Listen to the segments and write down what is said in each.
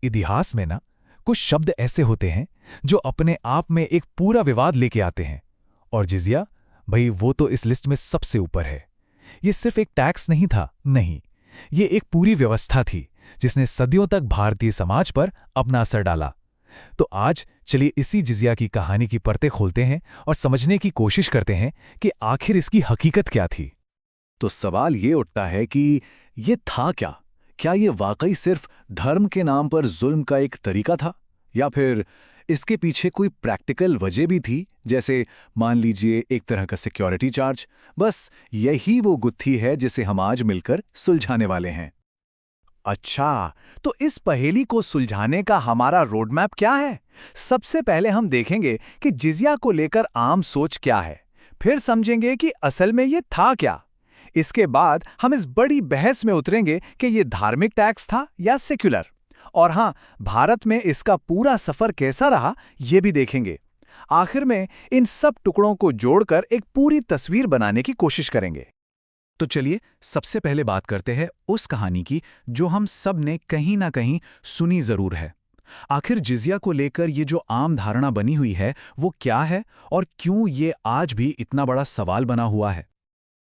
इतिहास में ना कुछ शब्द ऐसे होते हैं जो अपने आप में एक पूरा विवाद लेके आते हैं। और जिजिया, भाई वो तो इस लिस्ट में सबसे ऊपर है। ये सिर्फ एक टैक्स नहीं था, नहीं, ये एक पूरी व्यवस्था थी जिसने सदियों तक भारतीय समाज पर अपना असर डाला। तो आज चलिए इसी जिजिया की कहानी की परतें खोलते हैं और समझने की कोशिश करते हैं कि आखिर इसकी हकीकत क्या थी। तो सवाल ये उठता है कि ये था क्या? क्या ये वाकई सिर्फ धर्म के नाम पर जुल्म का एक तरीका था, या फिर इसके पीछे कोई प्रैक्टिकल वजह भी थी, जैसे मान लीजिए एक तरह का सिक्योरिटी चार्ज? बस यही वो गुत्थी है जिसे हम आज मिलकर सुलझाने वाले हैं। अच्छा, तो इस पहेली को सुलझाने का हमारा रोडमैप क्या है? सबसे पहले हम देखेंगे कि जिजिया को लेकर आम सोच क्या है। फिर समझेंगे कि असल में ये था क्या। इसके बाद हम इस बड़ी बहस में उतरेंगे कि ये धार्मिक टैक्स था या सेक्युलर। और हाँ, भारत में इसका पूरा सफर कैसा रहा, ये भी देखेंगे। आखिर में इन सब टुकड़ों को जोड़कर एक पूरी तस्वीर बनाने की कोशिश करेंगे। तो चलिए सबसे पहले बात करते हैं उस कहानी की जो हम सब ने कहीं ना कहीं सुनी जरूर है। आखिर जिजिया को लेकर ये जो आम धारणा बनी हुई है वो क्या है और क्यों ये आज भी इतना बड़ा सवाल बना हुआ है।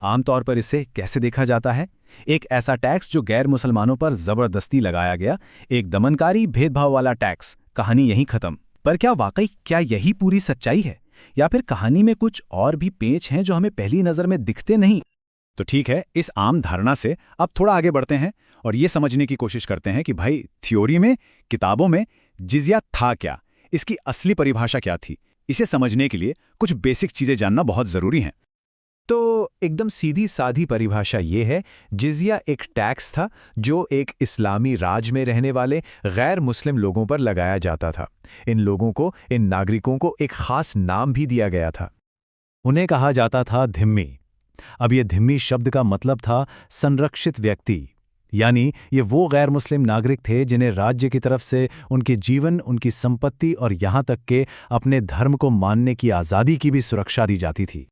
आमतौर पर इसे कैसे देखा जाता है? एक ऐसा टैक्स जो गैर मुसलमानों पर जबरदस्ती लगाया गया, एक दमनकारी भेदभाव वाला टैक्स। कहानी यहीं खत्म। पर क्या यही पूरी सच्चाई है, या फिर कहानी में कुछ और भी पेच हैं जो हमें पहली नजर में दिखते नहीं? तो ठीक है, इस आम धारणा से अब थोड़ा आगे बढ़ते हैं और ये समझने की कोशिश करते हैं कि भाई थ्योरी में, किताबों में जिजिया था क्या, इसकी असली परिभाषा क्या थी। इसे समझने के लिए कुछ बेसिक चीजें जानना बहुत जरूरी है। तो एकदम सीधी साधी परिभाषा ये है, जिजिया एक टैक्स था जो एक इस्लामी राज में रहने वाले गैर मुस्लिम लोगों पर लगाया जाता था। इन लोगों को, इन नागरिकों को एक खास नाम भी दिया गया था। उन्हें कहा जाता था धिम्मी। अब ये धिम्मी शब्द का मतलब था संरक्षित व्यक्ति, यानी ये वो गैर मुस्लिम नागरिक थे जिन्हें राज्य की तरफ से उनके जीवन, उनकी संपत्ति और यहाँ तक के अपने धर्म को मानने की आज़ादी की भी सुरक्षा दी जाती थी।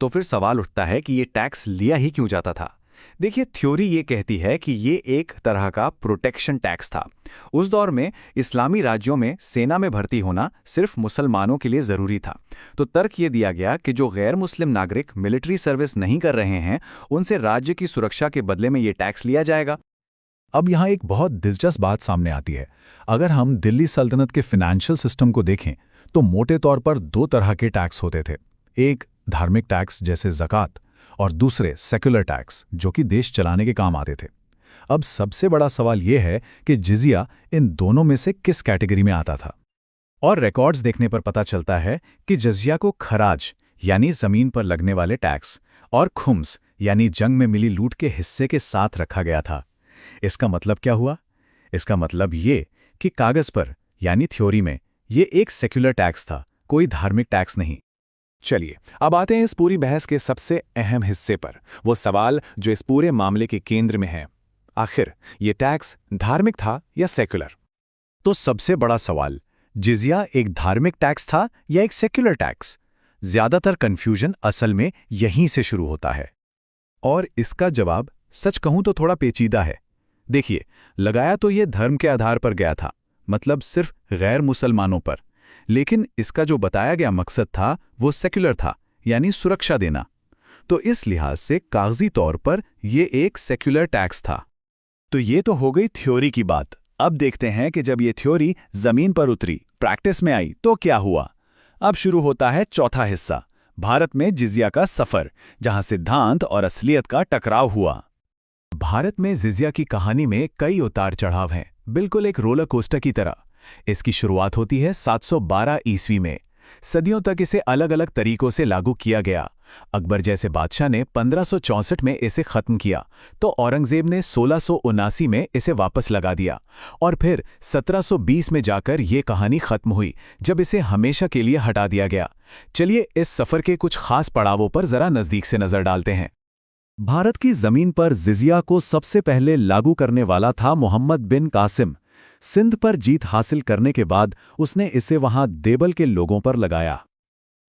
तो फिर सवाल उठता है कि ये टैक्स लिया ही क्यों जाता था? देखिए, थ्योरी ये कहती है कि ये एक तरह का प्रोटेक्शन टैक्स था। उस दौर में इस्लामी राज्यों में सेना में भर्ती होना सिर्फ मुसलमानों के लिए ज़रूरी था। तो तर्क ये दिया गया कि जो गैर मुस्लिम नागरिक मिलिट्री सर्विस नहीं कर रहे हैं, उनसे राज्य की सुरक्षा के बदले में ये टैक्स लिया जाएगा। अब यहाँ एक बहुत दिलचस्प बात सामने आती है। अगर हम दिल्ली सल्तनत के फाइनेंशियल सिस्टम को देखें तो मोटे तौर पर दो तरह के टैक्स होते थे। एक धार्मिक टैक्स जैसे ज़कात, और दूसरे सेक्युलर टैक्स जो कि देश चलाने के काम आते थे। अब सबसे बड़ा सवाल यह है कि जिजिया इन दोनों में से किस कैटेगरी में आता था। और रिकॉर्ड्स देखने पर पता चलता है कि जिजिया को खराज यानी जमीन पर लगने वाले टैक्स और खुम्स यानी जंग में मिली लूट के हिस्से के साथ रखा गया था। इसका मतलब क्या हुआ? इसका मतलब ये कि कागज पर यानी थ्योरी में ये एक सेक्युलर टैक्स था, कोई धार्मिक टैक्स नहीं। चलिए अब आते हैं इस पूरी बहस के सबसे अहम हिस्से पर, वो सवाल जो इस पूरे मामले के केंद्र में है। आखिर ये टैक्स धार्मिक था या सेक्युलर? तो सबसे बड़ा सवाल, जिजिया एक धार्मिक टैक्स था या एक सेक्युलर टैक्स? ज्यादातर कंफ्यूजन असल में यहीं से शुरू होता है। और इसका जवाब सच कहूं तो थोड़ा पेचीदा है। देखिए, लगाया तो ये धर्म के आधार पर गया था, मतलब सिर्फ गैर मुसलमानों पर, लेकिन इसका जो बताया गया मकसद था वो सेक्युलर था, यानी सुरक्षा देना। तो इस लिहाज से कागजी तौर पर ये एक सेक्युलर टैक्स था। तो ये तो हो गई थ्योरी की बात। अब देखते हैं कि जब ये थ्योरी जमीन पर उतरी, प्रैक्टिस में आई, तो क्या हुआ। अब शुरू होता है चौथा हिस्सा, भारत में जिजिया का सफर, जहां सिद्धांत और असलियत का टकराव हुआ। भारत में जिजिया की कहानी में कई उतार चढ़ाव हैं, बिल्कुल एक रोलर कोस्टर की तरह। इसकी शुरुआत होती है 712 ईस्वी में। सदियों तक इसे अलग अलग तरीकों से लागू किया गया। अकबर जैसे बादशाह ने 1564 में इसे खत्म किया, तो औरंगजेब ने 1679 में इसे वापस लगा दिया, और फिर 1720 में जाकर ये कहानी खत्म हुई, जब इसे हमेशा के लिए हटा दिया गया। चलिए इस सफर के कुछ खास पड़ावों पर जरा नजदीक से नजर डालते हैं। भारत की जमीन पर जिजिया को सबसे पहले लागू करने वाला था मोहम्मद बिन कासिम। सिंध पर जीत हासिल करने के बाद उसने इसे वहां देवल के लोगों पर लगाया।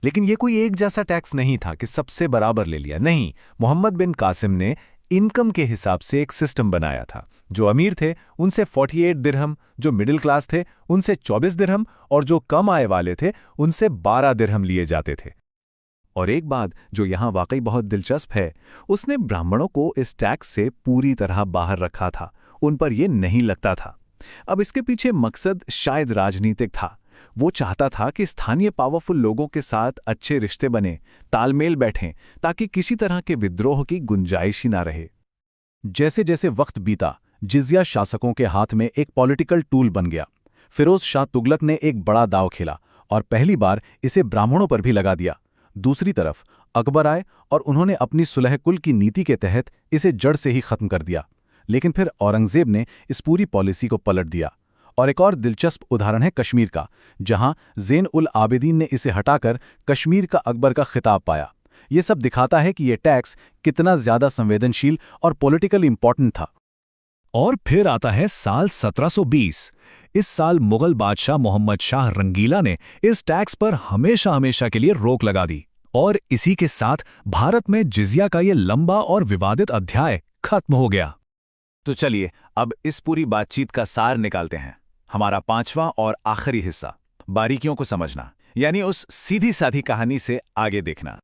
लेकिन ये कोई एक जैसा टैक्स नहीं था कि सबसे बराबर ले लिया, नहीं। मोहम्मद बिन कासिम ने इनकम के हिसाब से एक सिस्टम बनाया था। जो अमीर थे उनसे 48 दिरहम, जो मिडिल क्लास थे उनसे 24 दिरहम और जो कम आय वाले थे उनसे 12 दिरहम लिए जाते थे। और एक बात जो यहाँ वाकई बहुत दिलचस्प है, उसने ब्राह्मणों को इस टैक्स से पूरी तरह बाहर रखा था, उन पर यह नहीं लगता था। अब इसके पीछे मकसद शायद राजनीतिक था। वो चाहता था कि स्थानीय पावरफुल लोगों के साथ अच्छे रिश्ते बने, तालमेल बैठें, ताकि किसी तरह के विद्रोह की गुंजाइश ही ना रहे। जैसे जैसे वक्त बीता, जिज़िया शासकों के हाथ में एक पॉलिटिकल टूल बन गया। फिरोज शाह तुगलक ने एक बड़ा दांव खेला और पहली बार इसे ब्राह्मणों पर भी लगा दिया। दूसरी तरफ अकबर आए और उन्होंने अपनी सुलह कुल की नीति के तहत इसे जड़ से ही खत्म कर दिया। लेकिन फिर औरंगजेब ने इस पूरी पॉलिसी को पलट दिया। और एक और दिलचस्प उदाहरण है कश्मीर का, जहां ज़ैन उल आबिदीन ने इसे हटाकर कश्मीर का अकबर का खिताब पाया। ये सब दिखाता है कि यह टैक्स कितना ज्यादा संवेदनशील और पॉलिटिकल इंपॉर्टेंट था। और फिर आता है साल 1720। इस साल मुगल बादशाह मोहम्मद शाह रंगीला ने इस टैक्स पर हमेशा हमेशा के लिए रोक लगा दी और इसी के साथ भारत में जिज़िया का ये लंबा और विवादित अध्याय खत्म हो गया। तो चलिए अब इस पूरी बातचीत का सार निकालते हैं। हमारा पांचवा और आखिरी हिस्सा, बारीकियों को समझना, यानी उस सीधी साधी कहानी से आगे देखना।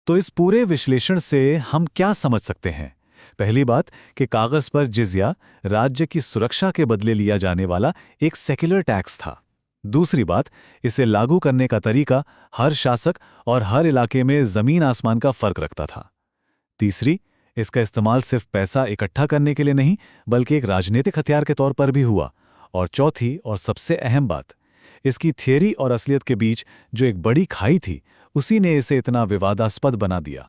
तो इस पूरे विश्लेषण से हम क्या समझ सकते हैं? पहली बात कि कागज पर जिज़िया राज्य की सुरक्षा के बदले लिया जाने वाला एक सेक्युलर टैक्स था। दूसरी बात, इसे लागू करने का तरीका हर शासक और हर इलाके में जमीन आसमान का फर्क रखता था। तीसरी, इसका इस्तेमाल सिर्फ पैसा इकट्ठा करने के लिए नहीं बल्कि एक राजनीतिक हथियार के तौर पर भी हुआ। और चौथी और सबसे अहम बात, इसकी थियरी और असलियत के बीच जो एक बड़ी खाई थी, उसी ने इसे इतना विवादास्पद बना दिया।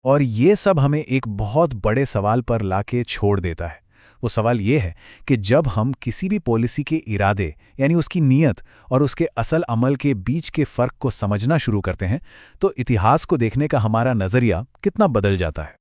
और ये सब हमें एक बहुत बड़े सवाल पर लाके छोड़ देता है। वो सवाल ये है कि जब हम किसी भी पॉलिसी के इरादे यानी उसकी नीयत और उसके असल अमल के बीच के फ़र्क को समझना शुरू करते हैं, तो इतिहास को देखने का हमारा नज़रिया कितना बदल जाता है।